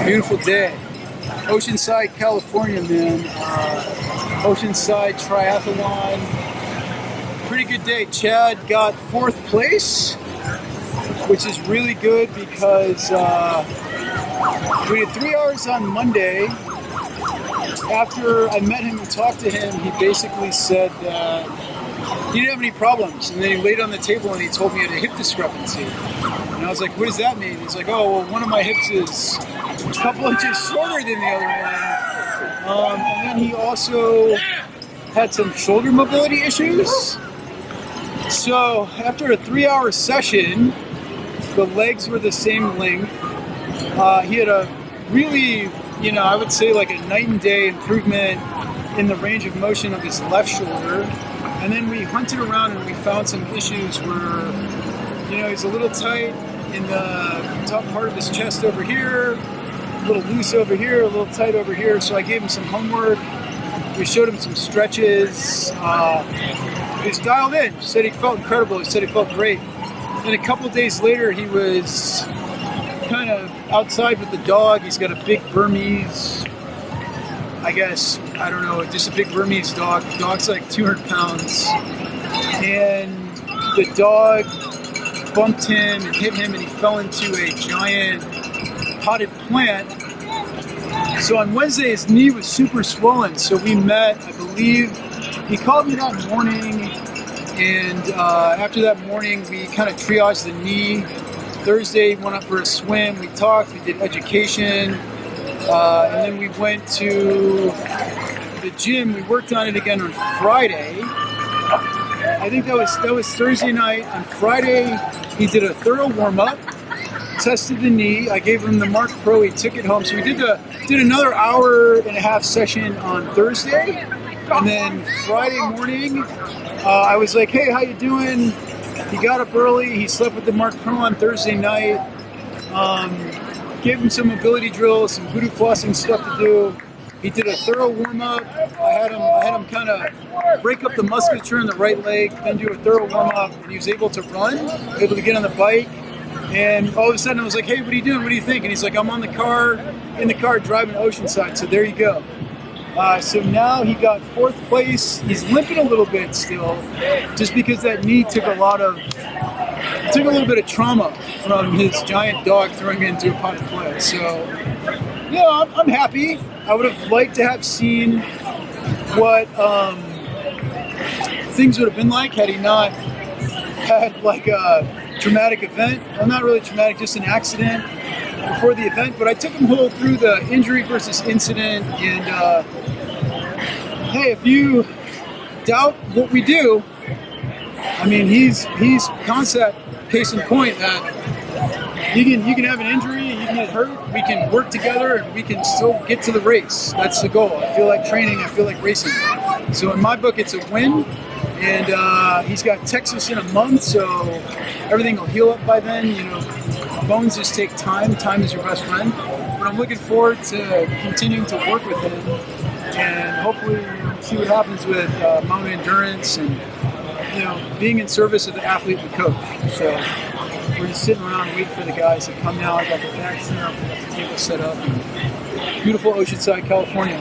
Beautiful day. Oceanside, California, man. Oceanside Triathlon. Pretty good day. Chad got 4th place, which is really good because we did 3 hours on Monday. After I met him and talked to him, he basically said that he didn't have any problems. And then he laid on the table and he told me he had a hip discrepancy. And I was like, what does that mean? He's like, oh, well, one of my hips is a couple inches shorter than the other one. And then he also had some shoulder mobility issues. So after a 3-hour session, the legs were the same length. He had a really, I would say like a night and day improvement in the range of motion of his left shoulder. And then we hunted around and we found some issues where, he's a little tight in the top part of his chest over here, a little loose over here, a little tight over here. So I gave him some homework. We showed him some stretches. He's dialed in. He said he felt incredible. He said he felt great. Then a couple days later, he was kind of outside with the dog. He's got a big Burmese, I don't know, just a big Burmese dog. The dog's like 200 pounds. And the dog bumped him and hit him and he fell into a giant potted plant. So on Wednesday, his knee was super swollen. So we met, I believe, he called me that morning. And after that morning, we kind of triaged the knee. Thursday, went up for a swim. We talked, we did education. And then we went to the gym. We worked on it again on Friday. I think that was Thursday night. On Friday, he did a thorough warm-up, tested the knee. I gave him the Mark Pro. He took it home. So we did another hour-and-a-half session on Thursday. And then Friday morning, I was like, hey, how you doing? He got up early. He slept with the Mark Pro on Thursday night. Gave him some mobility drills, some voodoo flossing stuff to do. He did a thorough warm-up. I had him kind of break up the musculature in the right leg, then do a thorough warm-up, and he was able to run, able to get on the bike. And all of a sudden I was like, hey, what are you doing? What do you think? And he's like, I'm in the car driving to Oceanside. So there you go. So now he got 4th place. He's limping a little bit still, just because that knee took a little bit of trauma from his giant dog throwing him into a potted plant. So, I'm happy. I would have liked to have seen what things would have been like had he not had like a traumatic event. Well, not really traumatic, just an accident before the event. But I took him whole through the injury versus incident. And hey, if you doubt what we do, I mean, he's concept, case in point, that you can have an injury, you can get hurt, we can work together, and we can still get to the race. That's the goal. I feel like training, I feel like racing. So in my book, it's a win, and he's got Texas in a month, so everything will heal up by then. Bones just take time. Time is your best friend. But I'm looking forward to continuing to work with him, and hopefully see what happens with mountain endurance and being in service of the athlete and the coach. So we're just sitting around waiting for the guys to come now. I got the bag set up, I got the table set up. Beautiful Oceanside, California.